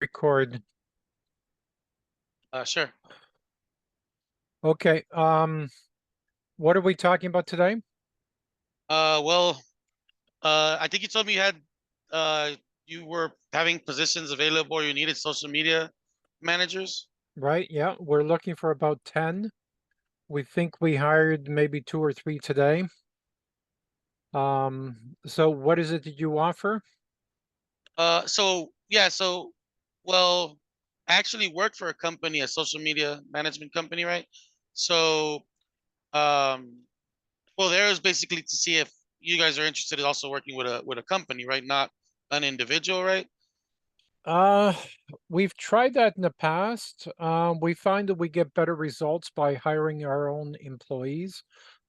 record. Sure. Okay, what are we talking about today? Well, I think you told me you were having positions available. You needed social media managers. Right, yeah, we're looking for about 10. We think we hired maybe 2 or 3 today. So what is it that you offer? So yeah, well, I actually work for a company, a social media management company, right? So, um, well, there is basically to see if you guys are interested in also working with a company, right? Not an individual, right? Uh, we've tried that in the past. We find that we get better results by hiring our own employees.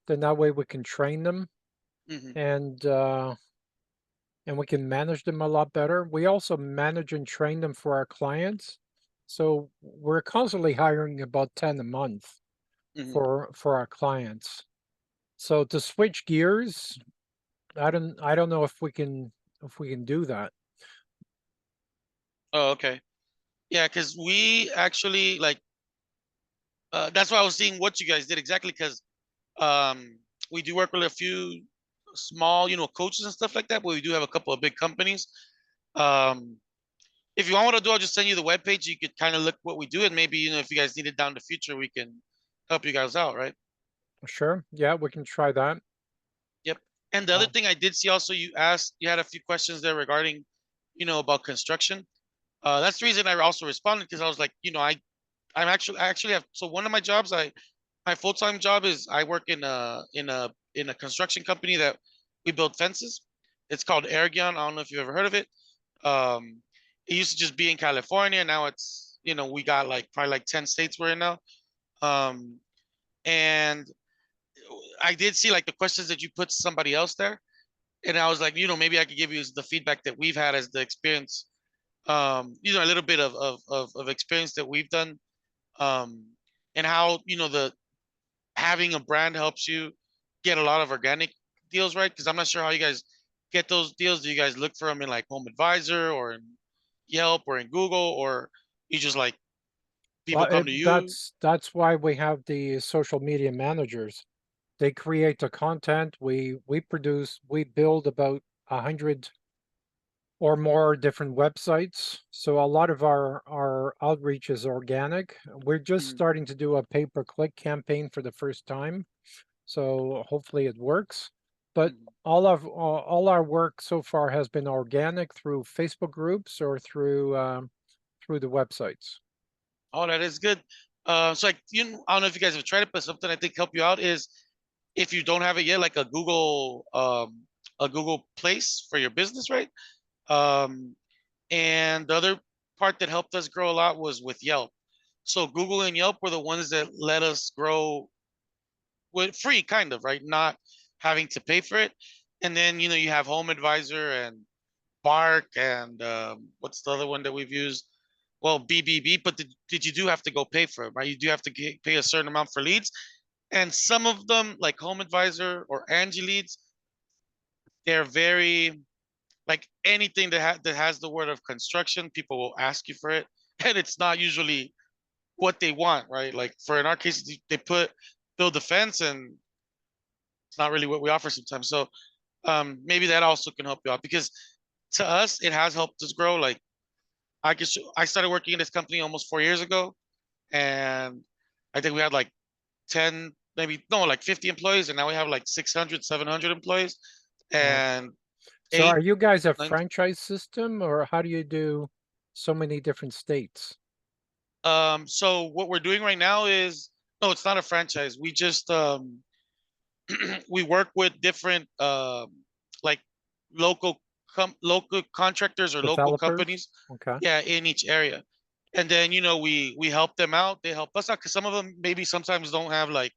Then that way we can train them Mm-hmm. and uh and we can manage them a lot better. We also manage and train them for our clients. So we're constantly hiring about 10 a month Mm-hmm. for our clients. So to switch gears, I don't know if we can do that. Oh, okay. Yeah, because we actually like that's why I was seeing what you guys did exactly because um we do work with a few small, coaches and stuff like that, but we do have a couple of big companies. Um if you want what to do, I'll just send you the webpage. You could kind of look what we do, and maybe if you guys need it down the future, we can help you guys out, right? Sure. Yeah, we can try that. Yep. And the other Uh, thing I did see also, you had a few questions there regarding, about construction. That's the reason I also responded because I was like, I actually have so one of my jobs, my full-time job is I work in a construction company that we build fences. It's called Airgion. I don't know if you've ever heard of it. Um, it used to just be in California. Now it's, we got like probably like 10 states we're in now. Um, and I did see like the questions that you put to somebody else there. And I was like, maybe I could give you the feedback that we've had as the experience, a little bit of experience that we've done, um, and how, the having a brand helps you get a lot of organic deals, right? Because I'm not sure how you guys get those deals. Do you guys look for them in like Home Advisor or in Yelp or in Google, or you just like people well, come to you? that's why we have the social media managers. They create the content. We build about 100 or more different websites. So a lot of our outreach is organic. We're just Mhm. starting to do a pay-per-click campaign for the first time. So hopefully it works. But Mhm. all our work so far has been organic through Facebook groups or through the websites. Oh, that is good. So like I don't know if you guys have tried it, but something I think help you out is if you don't have it yet, like a Google Place for your business, right? Um, and the other part that helped us grow a lot was with Yelp. So Google and Yelp were the ones that let us grow with free, kind of, right? Not having to pay for it. And then you have Home Advisor and Bark and what's the other one that we've used? Well, BBB, but did you do have to go pay for it, right? You do have to pay a certain amount for leads, and some of them, like Home Advisor or Angie Leads, they're very like anything that has the word of construction, people will ask you for it, and it's not usually what they want, right? Like for in our case, they put build a fence, and it's not really what we offer sometimes. So maybe that also can help you out because to us, it has helped us grow. Like I started working in this company almost 4 years ago, and I think we had like 10, maybe no, like 50 employees, and now we have like 600, 700 employees, Wow. and So are eight, you guys a nine. franchise system or how do you do so many different states? So what we're doing right now is no, it's not a franchise. We just we work with different like local contractors or local Developers? companies, Okay. yeah, in each area. And then we help them out. They help us out because some of them maybe sometimes don't have like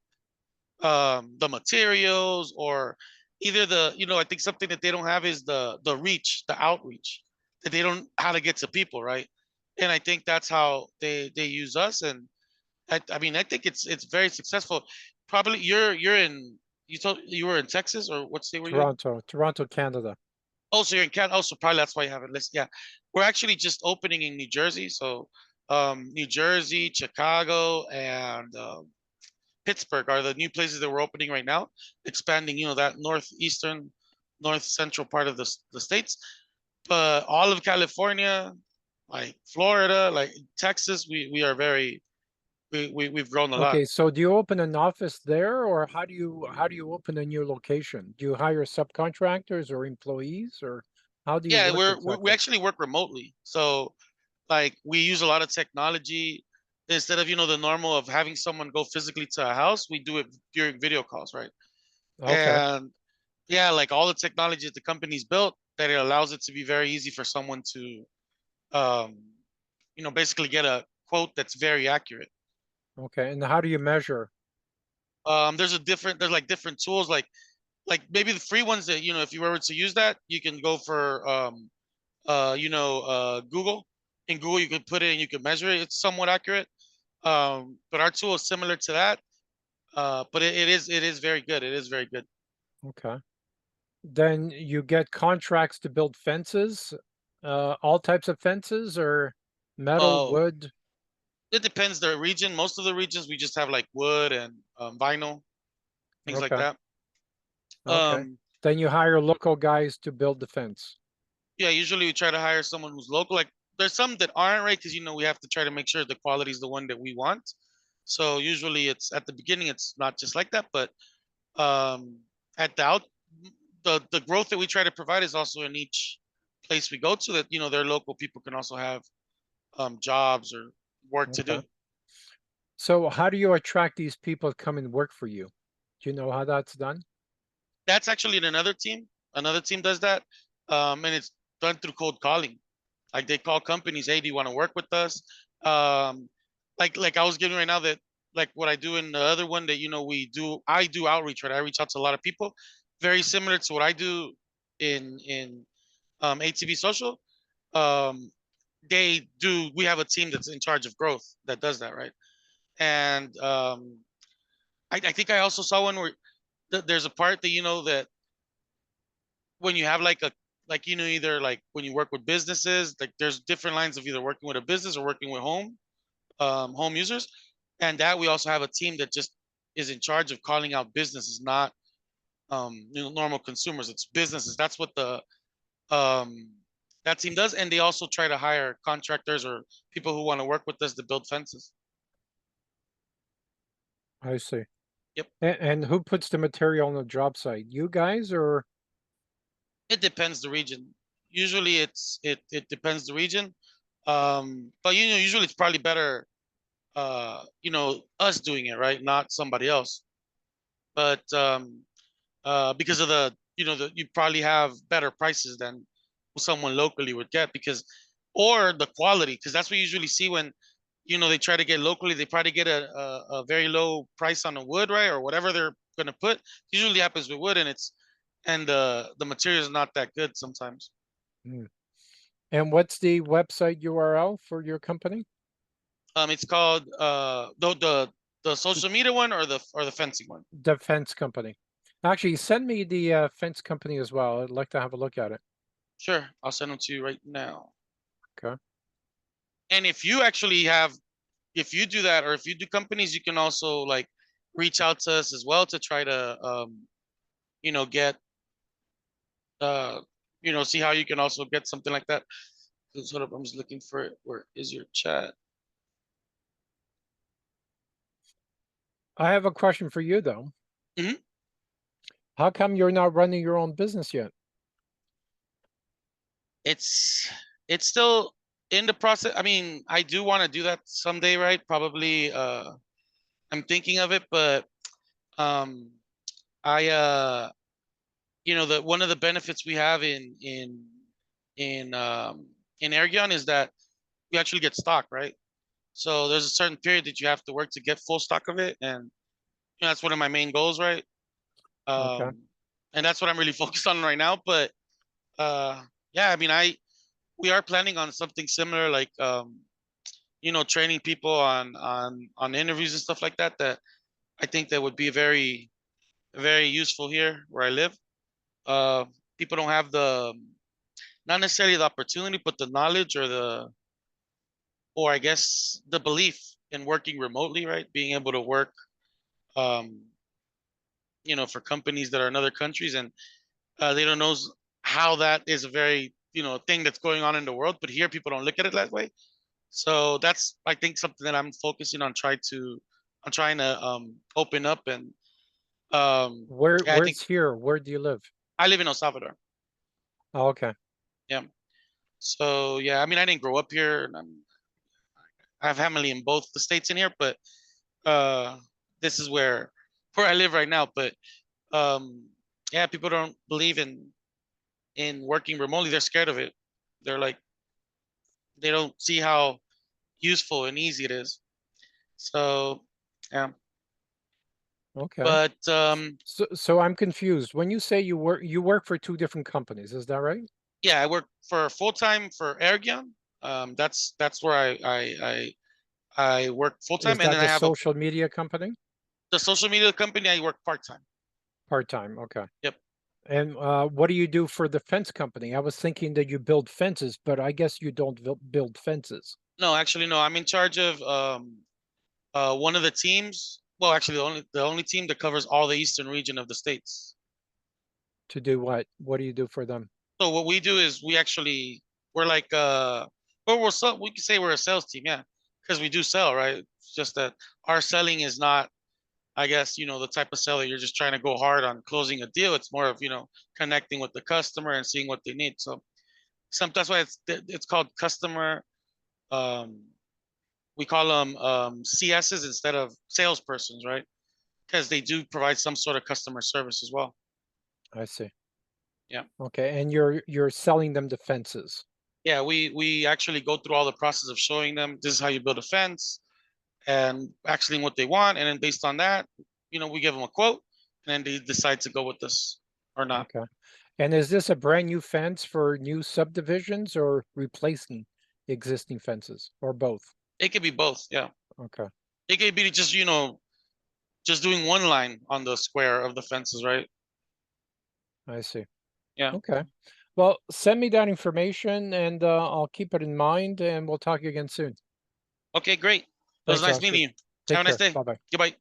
the materials or either I think something that they don't have is the reach, the outreach, that they don't how to get to people, right? And I think that's how they use us. And I mean I think it's very successful. Probably you're in you told you were in Texas, or what state were you in? Toronto, Canada. Oh, so you're in Canada. Also, probably that's why you have it listed. Yeah. we're actually just opening in New Jersey. So New Jersey, Chicago, and Pittsburgh are the new places that we're opening right now, expanding, that northeastern, north central part of the states. But all of California, like Florida, like Texas, we are very we've grown a lot. Okay, so do you open an office there, or how do you open a new location? Do you hire subcontractors or employees, or how do you Yeah, work we exactly? actually work remotely. So like we use a lot of technology instead of the normal of having someone go physically to a house. We do it during video calls, right? Okay, And yeah, like all the technology that the company's built, that it allows it to be very easy for someone to um basically get a quote that's very accurate. okay. And how do you measure? There's like different tools, like maybe the free ones that if you were to use that, you can go for Google. In Google, you could put it and you can measure it. It's somewhat accurate. But our tool is similar to that. But it is very good. It is very good. Okay. Then you get contracts to build fences, all types of fences, or metal, Uh, wood? it depends the region. Most of the regions we just have like wood and vinyl, things like Okay, that. okay. Um, Then you hire local guys to build the fence. yeah, usually we try to hire someone who's local. Like there's some that aren't, right, because we have to try to make sure the quality is the one that we want. So usually it's at the beginning, it's not just like that, but um, at the growth that we try to provide is also in each place we go to, that their local people can also have jobs or work to Okay. do. So how do you attract these people to come and work for you? Do you know how that's done? That's actually in another team. Another team does that, and it's done through cold calling. Like they call companies, hey, do you want to work with us? Um, like I was giving right now, that like what I do in the other one, that I do outreach, right? I reach out to a lot of people, very similar to what I do in ATV Social. Um, we have a team that's in charge of growth that does that, right? And I think I also saw one where there's a part that that when you have like either like when you work with businesses, like there's different lines of either working with a business or working with home users, and that we also have a team that just is in charge of calling out businesses, not normal consumers. It's businesses. That's what the um that team does, and they also try to hire contractors or people who want to work with us to build fences. I see. Yep. And who puts the material on the job site? You guys or It depends the region. Usually it depends the region. But usually it's probably better us doing it, right? Not somebody else. But because of you probably have better prices than someone locally would get, because or the quality, because that's what you usually see when they try to get locally. They probably get a very low price on the wood, right, or whatever they're gonna put. Usually happens with wood, and the material is not that good sometimes. Hmm. And what's the website URL for your company? It's called the social media one, or the fencing one. The fence company. Actually, send me the fence company as well. I'd like to have a look at it. Sure, I'll send them to you right now. Okay. And if you do that, or if you do companies, you can also like reach out to us as well to try to get see how you can also get something like that. So sort of, I'm just looking for it. Where is your chat? I have a question for you though. Hmm. How come you're not running your own business yet? It's it's still in the process. I mean, I do want to do that someday, right? Probably I'm thinking of it, but um I the one of the benefits we have in Airgon is that we actually get stock, right? So there's a certain period that you have to work to get full stock of it, and that's one of my main goals, right? Okay. And that's what I'm really focused on right now. But uh, yeah, I mean, we are planning on something similar, like training people on interviews and stuff like that. That I think that would be very very useful here where I live. Uh, People don't have not necessarily the opportunity, but the knowledge or I guess the belief in working remotely, right? Being able to work, um, for companies that are in other countries, and they don't know how that is a very, thing that's going on in the world. But here, people don't look at it that way. So that's, I think, something that I'm focusing on, I'm trying to open up, and yeah, I think Where's here? Where do you live? I live in El Salvador. Oh, okay. Yeah. So yeah, I mean, I didn't grow up here, and I have family in both the states in here, but uh, this is where I live right now. But um, yeah, people don't believe in working remotely. They're scared of it. They're like, they don't see how useful and easy it is. So yeah, Okay. but So I'm confused. When you say you work for two different companies, is that right? yeah, I work for full time for Airgion. That's where I work full Is time, and that then I the have social media company? the social media company. I work part time. Part-time, okay. Yep. And what do you do for the fence company? I was thinking that you build fences, but I guess you don't build fences. No, actually, no. I'm in charge of one of the teams. Well, actually, the only team that covers all the eastern region of the states. To do what? What do you do for them? So what we do is we're like well, we can say we're a sales team, yeah, because we do sell, right? It's just that our selling is not, I guess, the type of sell that you're just trying to go hard on closing a deal. It's more of, connecting with the customer and seeing what they need. So that's why it's called customer. Um, we call them CSs instead of salespersons, right? Because they do provide some sort of customer service as well. I see. Yeah. Okay, and you're selling them the fences. Yeah, we actually go through all the process of showing them this is how you build a fence and actually what they want, and then based on that, we give them a quote, and then they decide to go with this or not. Okay. And is this a brand new fence for new subdivisions or replacing existing fences or both? It could be both, yeah. Okay, It could be just just doing one line on the square of the fences, right? I see. Yeah. Okay. Well, send me that information and I'll keep it in mind and we'll talk again soon. Okay, great. It was Thanks, nice Oscar. meeting you. Have Take a nice care. day. Bye-bye. Goodbye.